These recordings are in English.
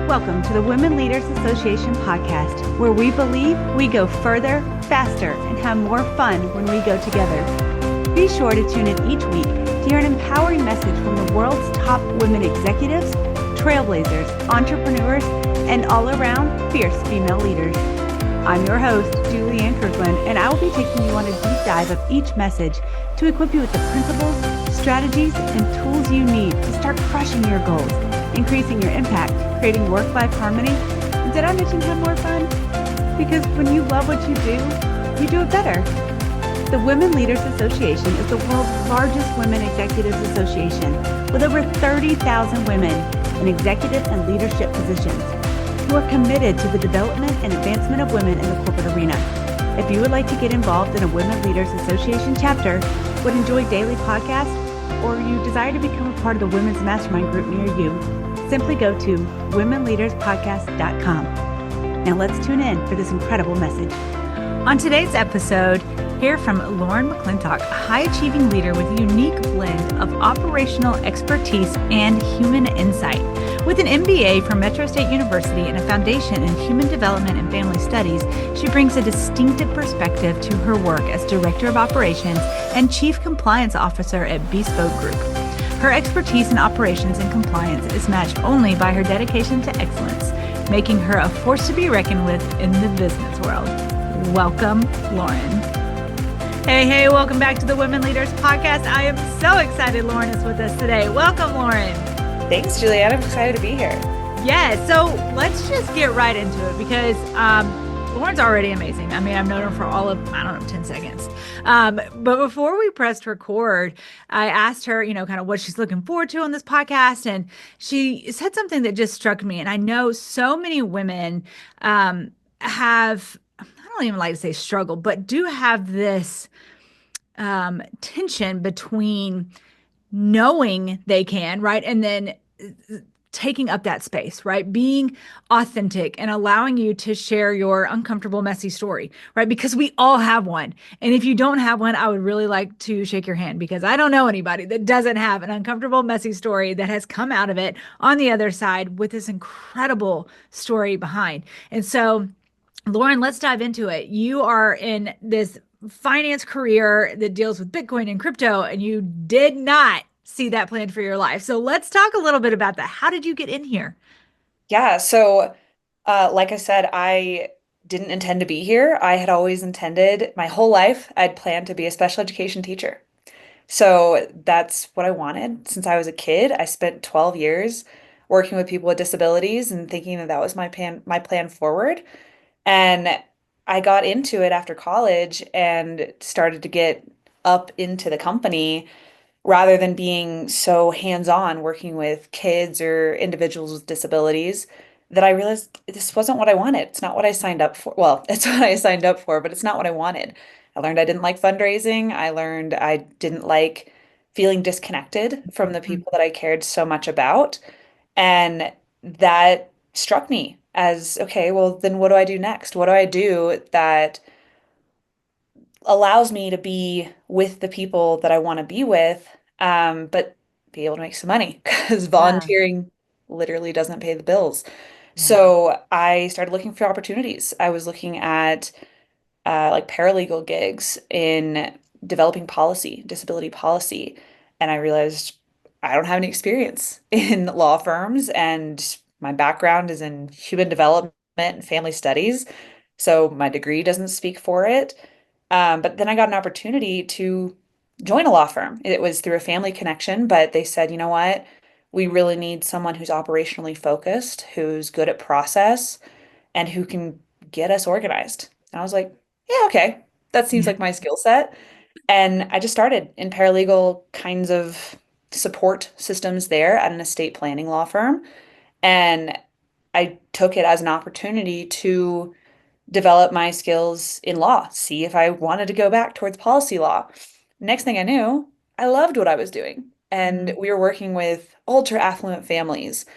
Welcome to the Women Leaders Association podcast, where we believe we go further, faster, and have more fun when we go together. Be sure to tune in each week to hear an empowering message from the world's top women executives, trailblazers, entrepreneurs, and all-around fierce female leaders. I'm your host, Julianne Kirkland, and I will be taking you on a deep dive of each message to equip you with the principles, strategies, and tools you need to start crushing your goals, increasing your impact, creating work-life harmony. And did I mention have more fun? Because when you love what you do it better. The Women Leaders Association is the world's largest women executives association with over 30,000 women in executive and leadership positions who are committed to the development and advancement of women in the corporate arena. If you would like to get involved in a Women Leaders Association chapter, would enjoy daily podcasts, or you desire to become a part of the Women's Mastermind group near you, simply go to womenleaderspodcast.com. Now let's tune in for this incredible message. On today's episode, hear from Lauren McClintock, a high-achieving leader with a unique blend of operational expertise and human insight. With an MBA from Metro State University and a foundation in human development and family studies, she brings a distinctive perspective to her work as Director of Operations and Chief Compliance Officer at Bespoke Group. Her expertise in operations and compliance is matched only by her dedication to excellence, making her a force to be reckoned with in the business world. Welcome, Lauren. Hey, welcome back to the Women Leaders Podcast. I am so excited Lauren is with us today. Welcome, Lauren. Thanks, Julianne. I'm excited to be here. Yeah, so let's just get right into it because Lauren's already amazing. I mean, I've known her for all of, 10 seconds. But before we pressed record, I asked her, kind of what she's looking forward to on this podcast. And she said something that just struck me. And I know so many women have, I don't even like to say struggle, but do have this tension between knowing they can, right? And then taking up that space, right? Being authentic and allowing you to share your uncomfortable, messy story, right? Because we all have one. And if you don't have one, I would really like to shake your hand because I don't know anybody that doesn't have an uncomfortable, messy story that has come out of it on the other side with this incredible story behind. And so, Lauren, let's dive into it. You are in this finance career that deals with Bitcoin and crypto, and you did not see that planned for your life. So let's talk a little bit about that. How did you get in here? Yeah, so like I said, I didn't intend to be here. I had always intended my whole life, I'd planned to be a special education teacher. So that's what I wanted since I was a kid. I spent 12 years working with people with disabilities and thinking that that was my plan forward. And I got into it after college and started to get up into the company rather than being so hands-on working with kids or individuals with disabilities that I realized this wasn't what I wanted. It's not what I signed up for. Well, it's what I signed up for, but it's not what I wanted. I learned I didn't like fundraising. I learned I didn't like feeling disconnected from the people that I cared so much about. And that struck me as, okay, well, then what do I do next? What do I do that allows me to be with the people that I want to be with, but be able to make some money because Yeah, volunteering literally doesn't pay the bills. yeah. So I started looking for opportunities. I was looking at like paralegal gigs in developing policy, disability policy, and I realized I don't have any experience in law firms, and my background is in human development and family studies, so my degree doesn't speak for it. But then I got an opportunity to join a law firm. It was through a family connection, but they said, you know what? We really need someone who's operationally focused, who's good at process, and who can get us organized. And I was like, yeah, okay. That seems Yeah. like my skill set. And I just started in paralegal kinds of support systems there at an estate planning law firm. And I took it as an opportunity to develop my skills in law, see if I wanted to go back towards policy law. Next thing I knew, I loved what I was doing. And Mhm. we were working with ultra affluent families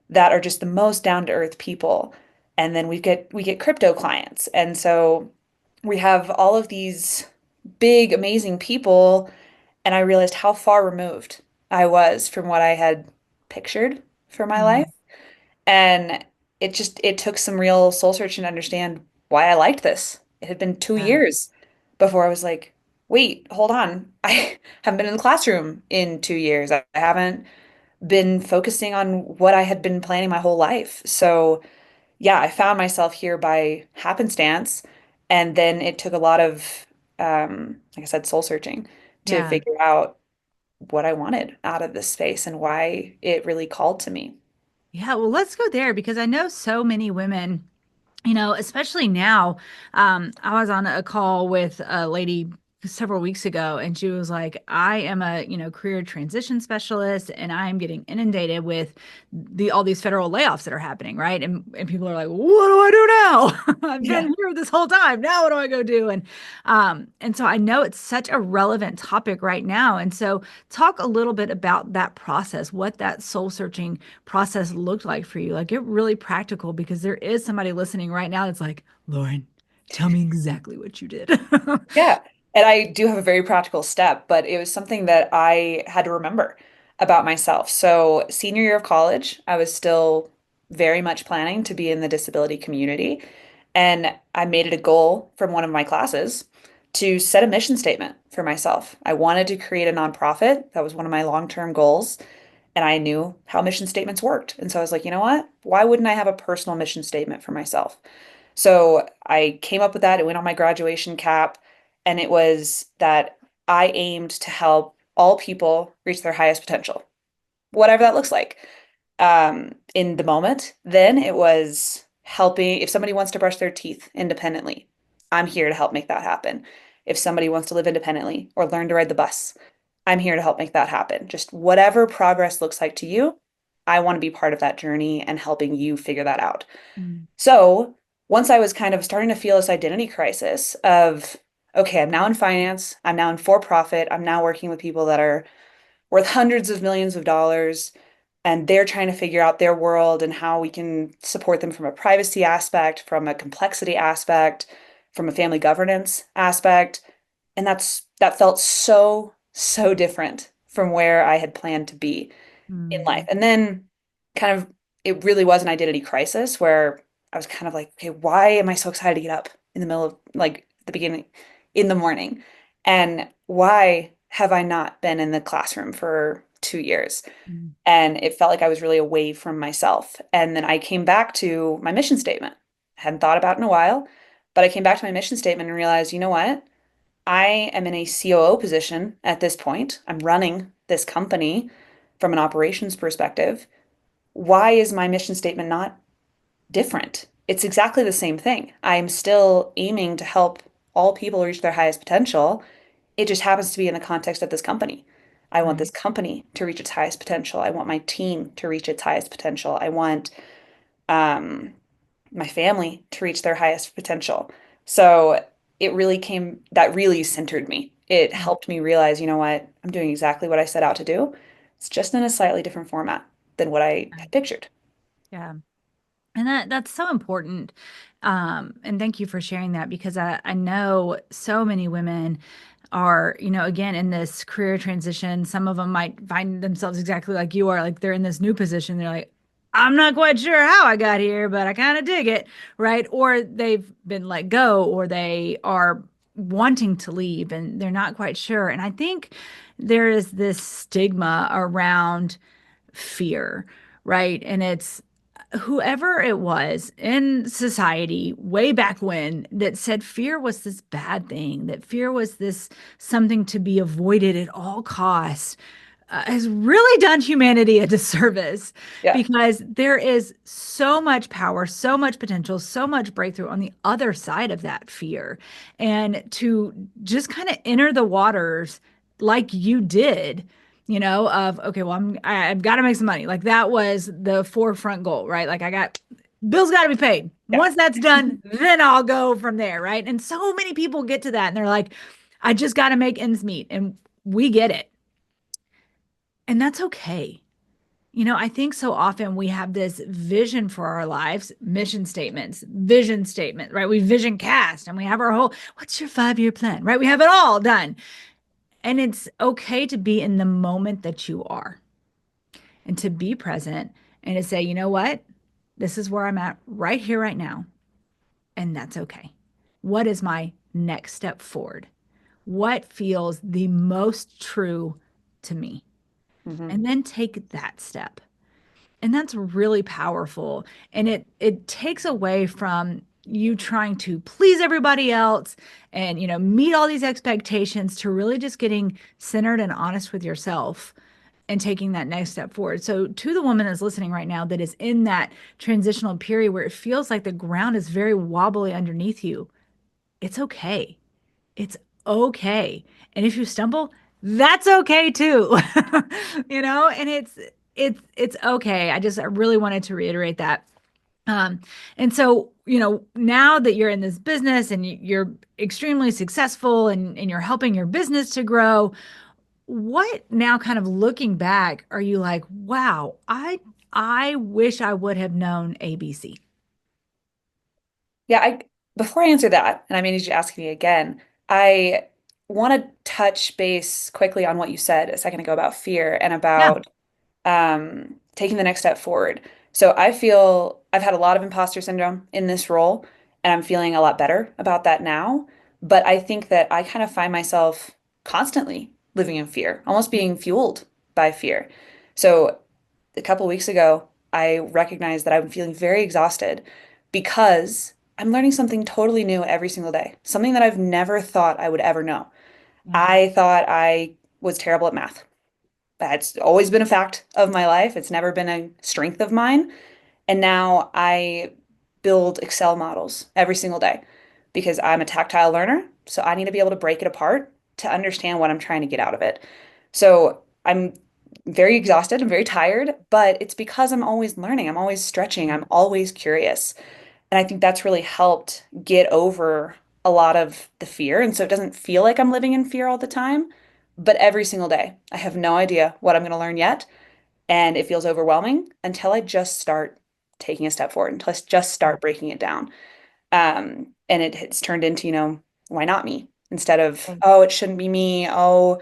that are just the most down to earth people. And then we get crypto clients. And so we have all of these big, amazing people. And I realized how far removed I was from what I had pictured for my life. Mhm. And it took some real soul searching to understand why I liked this. It had been two Yeah. years before I was like, wait, hold on. I haven't been in the classroom in 2 years. I haven't been focusing on what I had been planning my whole life. So, yeah, I found myself here by happenstance. And then it took a lot of, like I said, soul searching to Yeah. figure out what I wanted out of this space and why it really called to me. Yeah, well, let's go there because I know so many women, especially now. I was on a call with a lady several weeks ago, and she was like, I am a, career transition specialist, and I am getting inundated with all these federal layoffs that are happening, right? And people are like, what do I do now? I've Yeah. been here this whole time. Now what do I go do? And so I know it's such a relevant topic right now. And so talk a little bit about that process, what that soul searching process looked like for you. Like, get really practical because there is somebody listening right now that's like, Lauren, tell me exactly what you did. Yeah. And I do have a very practical step, but it was something that I had to remember about myself. So, senior year of college, I was still very much planning to be in the disability community. And I made it a goal from one of my classes to set a mission statement for myself. I wanted to create a nonprofit. That was one of my long-term goals. And I knew how mission statements worked. And so I was like, you know what? Why wouldn't I have a personal mission statement for myself? So I came up with that. It went on my graduation cap, and it was that I aimed to help all people reach their highest potential, whatever that looks like. In the moment, then it was helping if somebody wants to brush their teeth independently, I'm here to help make that happen. If somebody wants to live independently or learn to ride the bus, I'm here to help make that happen. Just whatever progress looks like to you, I want to be part of that journey and helping you figure that out. Mm, So once I was kind of starting to feel this identity crisis of, okay, I'm now in finance, I'm now in for profit, I'm now working with people that are worth hundreds of millions of dollars, and they're trying to figure out their world and how we can support them from a privacy aspect, from a complexity aspect, from a family governance aspect. And that felt so different from where I had planned to be in life. mm, And then kind of it really was an identity crisis where I was kind of like, okay, why am I so excited to get up in the middle of like the beginning in the morning? And why have I not been in the classroom for 2 years? mm, And it felt like I was really away from myself. And then I came back to my mission statement. I hadn't thought about it in a while, but I came back to my mission statement and realized, you know what? I am in a COO position at this point. I'm running this company from an operations perspective. Why is my mission statement not different? It's exactly the same thing. I'm still aiming to help all people reach their highest potential. It just happens to be in the context of this company. I want this right. company to reach its highest potential. I want my team to reach its highest potential. I want um, my family to reach their highest potential. So that really centered me. It Mm, helped me realize, you know what, I'm doing exactly what I set out to do. It's just in a slightly different format than what I right. had pictured. Yeah. And that's so important. And thank you for sharing that because I know so many women are, again, in this career transition. Some of them might find themselves exactly like you are, like they're in this new position. They're like, I'm not quite sure how I got here, but I kind of dig it, right? Or they've been let go, or they are wanting to leave and they're not quite sure. And I think there is this stigma around fear, right? And it's whoever it was in society way back when that said fear was this bad thing, that fear was this something to be avoided at all costs, has really done humanity a disservice Yeah. because there is so much power, so much potential, so much breakthrough on the other side of that fear. And to just kind of enter the waters like you did, of okay, well, I've got to make some money. Like that was the forefront goal, right? Like I got bills got to be paid. Yeah. Once that's done, then I'll go from there, right? And so many people get to that and they're like, I just got to make ends meet. And we get it. And that's okay. I think so often we have this vision for our lives, mission statements, vision statement, right? We vision cast and we have our whole, what's your 5-year plan, right? We have it all done. And it's okay to be in the moment that you are and to be present and to say, you know what? This is where I'm at right here, right now, and that's okay. What is my next step forward? What feels the most true to me? Hmm. And then take that step. And that's really powerful. And it takes away from you trying to please everybody else and meet all these expectations to really just getting centered and honest with yourself and taking that next step forward. So to the woman that's listening right now that is in that transitional period where it feels like the ground is very wobbly underneath you, it's okay. It's okay. And if you stumble, that's okay too. And it's okay. I really wanted to reiterate that. Um, and so, now that you're in this business and you're extremely successful and you're helping your business to grow, what now kind of looking back are you like, wow, I wish I would have known ABC. Yeah, before I answer that, and I may need you to ask me again, I want to touch base quickly on what you said a second ago about fear and Yeah. about taking the next step forward. So I feel I've had a lot of imposter syndrome in this role, and I'm feeling a lot better about that now. But I think that I kind of find myself constantly living in fear, almost being fueled by fear. So a couple weeks ago, I recognized that I'm feeling very exhausted because I'm learning something totally new every single day, something that I've never thought I would ever know. Yeah. I thought I was terrible at math. That's always been a fact of my life. It's never been a strength of mine. And now I build Excel models every single day because I'm a tactile learner. So I need to be able to break it apart to understand what I'm trying to get out of it. So I'm very exhausted. I'm very tired, but it's because I'm always learning. I'm always stretching. I'm always curious. And I think that's really helped get over a lot of the fear. And so it doesn't feel like I'm living in fear all the time, but every single day, I have no idea what I'm going to learn yet. And it feels overwhelming until I just start taking a step forward, until I just start breaking it down. And it's turned into, why not me? Instead of, Right. oh, it shouldn't be me. Oh,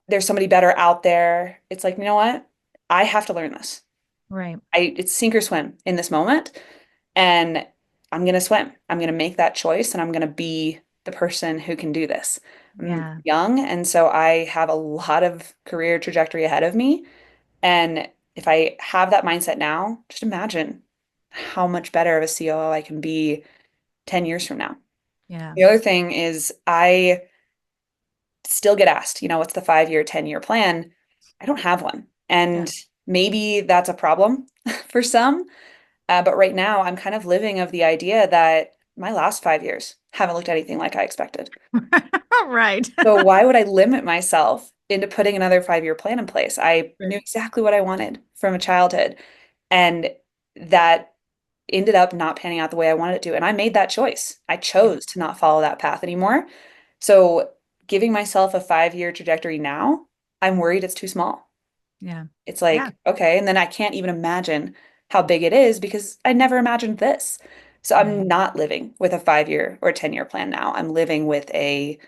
there's somebody better out there. It's like, you know what? I have to learn this. Right. It's sink or swim in this moment. And I'm going to swim. I'm going to make that choice and I'm going to be the person who can do this. I'm Yeah. young, and so I have a lot of career trajectory ahead of me. And if I have that mindset now, just imagine how much better of a COO I can be 10 years from now. Yeah. The other thing is, I still get asked, what's the 5 year, 10-year plan? I don't have one. Yeah. And maybe that's a problem for some. But right now, I'm kind of living of the idea that my last 5 years haven't looked anything like I expected. Right. So why would I limit myself into putting another 5 year plan in place? I knew Right. exactly what I wanted from a childhood, and that ended up not panning out the way I wanted it to. And I made that choice. I Yeah. chose to not follow that path anymore. So giving myself a 5 year trajectory now, I'm worried it's too small. Yeah. It's Yeah. like, okay, and then I can't even imagine how big it is because I never imagined this. So Right. I'm not living with a 5 year or 10 year plan now. I'm living with a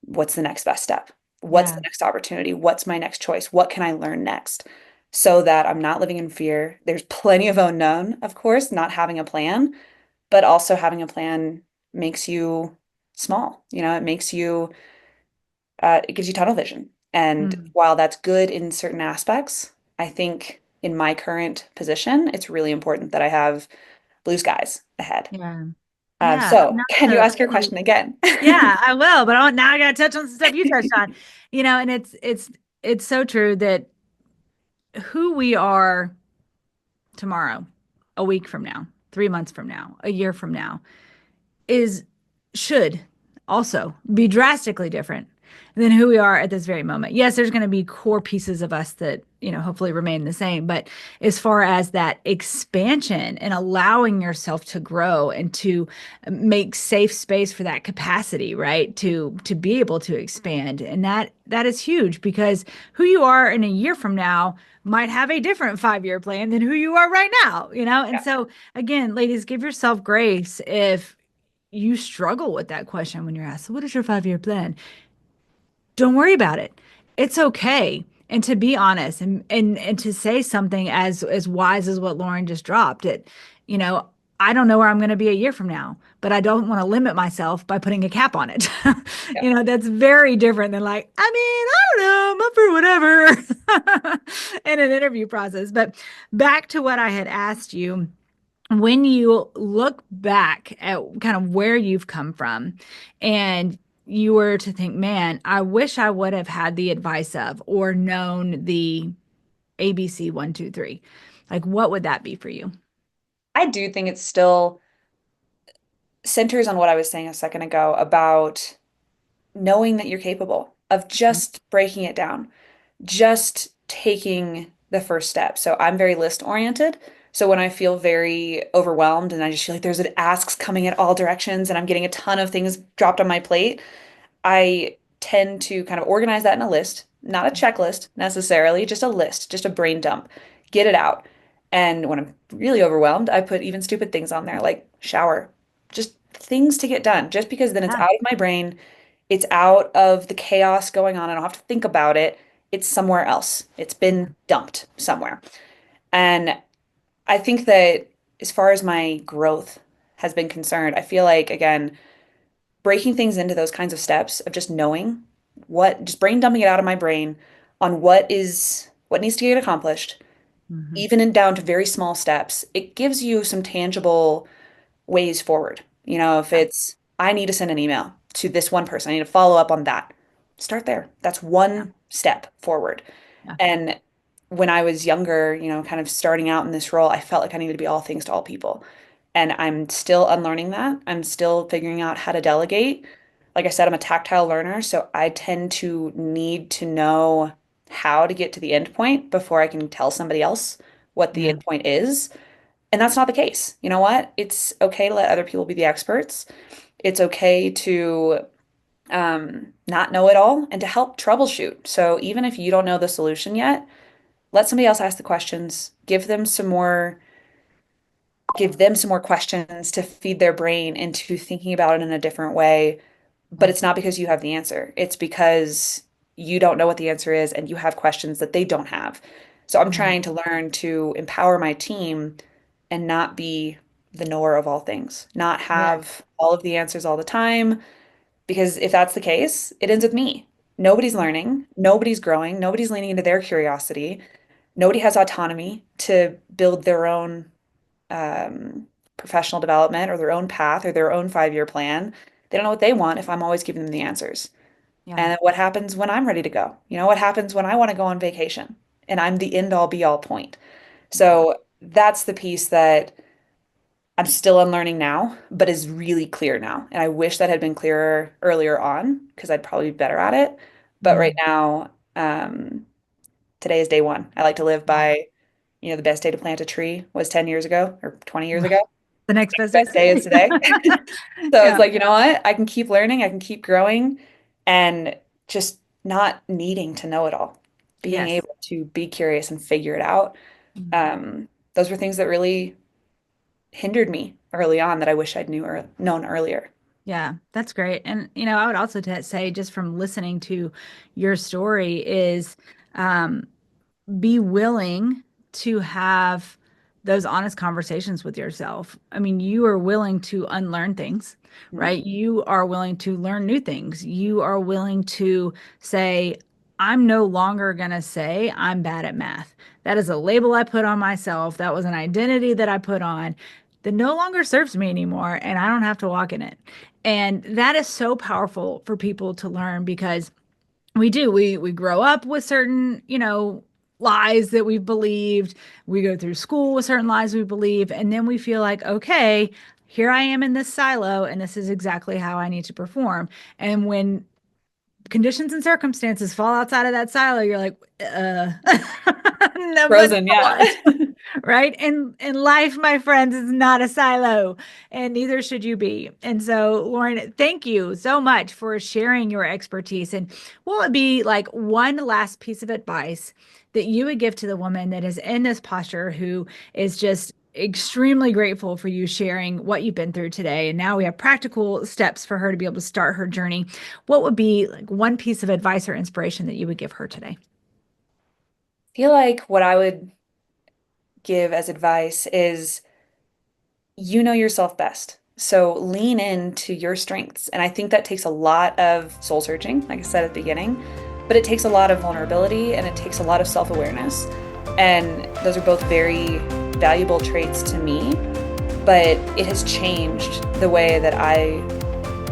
what's the next best step? What's the Yeah. next opportunity? What's my next choice? What can I learn next? So that I'm not living in fear. There's plenty of unknown, of course, not having a plan, but also having a plan makes you small. It makes you, it gives you tunnel vision. And Mm. while that's good in certain aspects, I think in my current position, it's really important that I have blue skies ahead. Yeah. Yeah. So can you ask your question again? Yeah, I will, but now I gotta touch on some stuff you touched on. And it's so true that who we are tomorrow, a week from now, 3 months from now, a year from now, is should also be drastically different than who we are at this very moment. Yes, there's going to be core pieces of us that, hopefully remain the same, but as far as that expansion and allowing yourself to grow and to make safe space for that capacity, right? To be able to expand. And that is huge because who you are in a year from now might have a different 5 year plan than who you are right now. And Yeah. so again, ladies, give yourself grace if you struggle with that question when you're asked, so what is your 5 year plan? Don't worry about it. It's okay. and to be honest and to say something as wise as what Lauren just dropped it, you know, I don't know where I'm going to be a year from now, but I don't want to limit myself by putting a cap on it. Yeah. You know, that's very different than like, I mean, I don't know, I'm up for whatever in an interview process. But back to what I had asked you, when you look back at kind of where you've come from and you were to think, man, I wish I would have had the advice of or known the ABC 1, 2, 3. Like, what would that be for you? I do think it still centers on what I was saying a second ago about knowing that you're capable of just breaking it down, just taking the first step. So I'm very list oriented. So when I feel very overwhelmed and I just feel like there's asks coming at all directions and I'm getting a ton of things dropped on my plate, I tend to kind of organize that in a list, not a checklist necessarily, just a list, just a brain dump, get it out. And when I'm really overwhelmed, I put even stupid things on there like shower, just things to get done, just because then it's Yeah. out of my brain. It's out of the chaos going on. I don't have to think about it. It's somewhere else. It's been dumped somewhere. And I think that as far as my growth has been concerned, I feel like, again, breaking things into those kinds of steps of just knowing just brain dumping it out of my brain on what needs to get accomplished, Mhm. even in down to very small steps, it gives you some tangible ways forward. You know, if Yeah. it's, I need to send an email to this one person, I need to follow up on that. Start there. That's Yeah. one step forward. Yeah. And when I was younger, you know, kind of starting out in this role, I felt like I needed to be all things to all people. And I'm still unlearning that. I'm still figuring out how to delegate. Like I said, I'm a tactile learner, so I tend to need to know how to get to the end point before I can tell somebody else what the Yeah. end point is. And that's not the case. You know what? It's okay to let other people be the experts. It's okay to not know it all and to help troubleshoot. So even if you don't know the solution yet, let somebody else ask the questions, give them some more questions to feed their brain into thinking about it in a different way. But Yeah. it's not because you have the answer. It's because you don't know what the answer is and you have questions that they don't have. So I'm Mhm. trying to learn to empower my team and not be the knower of all things, not Yes. have all of the answers all the time. Because if that's the case, it ends with me. Nobody's learning, nobody's growing, nobody's leaning into their curiosity, nobody has autonomy to build their own professional development or their own path or their own 5-year plan. They don't know what they want if I'm always giving them the answers. Yeah. And what happens when I'm ready to go? You know, what happens when I want to go on vacation and I'm the end all be all point? Yeah. So that's the piece that I'm still unlearning now, but is really clear now. And I wish that had been clearer earlier on because I'd probably be better at it. But right Mhm. now, today is day one. I like to live Yeah. by, the best day to plant a tree was 10 years ago or 20 years ago. The next best day is Best day is today. today. So it's Yeah. like, you know what? I can keep learning, I can keep growing, and just not needing to know it all. Being Yes. able to be curious and figure it out. Mhm. Those were things that really hindered me early on that I wish I'd known earlier. Yeah, that's great. And I would also say just from listening to your story is um be willing to have those honest conversations with yourself. I mean, you are willing to unlearn things, Mhm. right? You are willing to learn new things. You are willing to say, I'm no longer going to say I'm bad at math. That is a label I put on myself. That was an identity that I put on that no longer serves me anymore, and I don't have to walk in it. And that is so powerful for people to learn because we grow up with certain lies that we've believed. We go through school with certain lies we believe, and then we feel like, okay, here I am in this silo and this is exactly how I need to perform. And when conditions and circumstances fall outside of that silo, you're like, no, but Frozen, yeah. what? Right? And life, my friends, is not a silo, and neither should you be. And so, Lauren, thank you so much for sharing your expertise. And what would be like one last piece of advice that you would give to the woman that is in this posture who is just extremely grateful for you sharing what you've been through today? And now we have practical steps for her to be able to start her journey. What would be like one piece of advice or inspiration that you would give her today? feel like what I would give as advice is you know yourself best. So lean into your strengths. And I think that takes a lot of soul searching, like I said at the beginning, but it takes a lot of vulnerability and it takes a lot of self-awareness. And those are both very valuable traits to me, but it has changed the way that I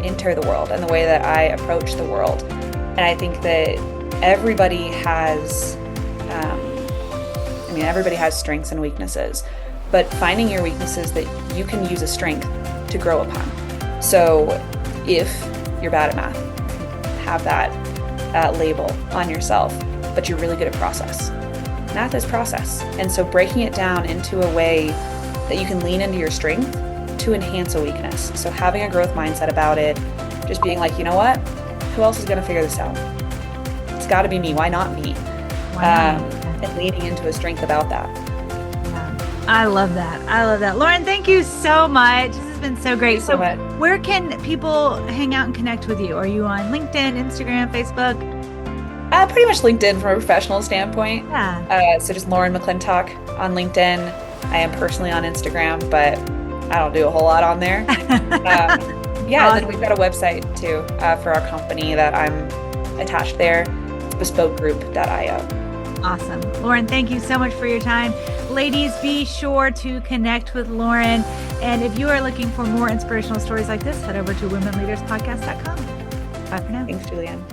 enter the world and the way that I approach the world. And I think that everybody has, everybody has strengths and weaknesses, but finding your weaknesses that you can use a strength to grow upon. So if you're bad at math, have that label on yourself, but you're really good at process. Math is process. And so breaking it down into a way that you can lean into your strength to enhance a weakness. So having a growth mindset about it, just being like, you know what? Who else is going to figure this out? It's got to be me. Why not me? And leaning into a strength about that. Yeah. I love that. I love that. Lauren, thank you so much. This has been so great. So where can people hang out and connect with you? Are you on LinkedIn, Instagram, Facebook? Pretty much LinkedIn from a professional standpoint. Yeah. So just Lauren McClintock on LinkedIn. I am personally on Instagram, but I don't do a whole lot on there. Yeah, and then we've got a website too for our company that I'm attached there. It's bespokegroup.io. Awesome. Lauren, thank you so much for your time. Ladies, be sure to connect with Lauren. And if you are looking for more inspirational stories like this, head over to womenleaderspodcast.com. Bye for now. Thanks, Julianne.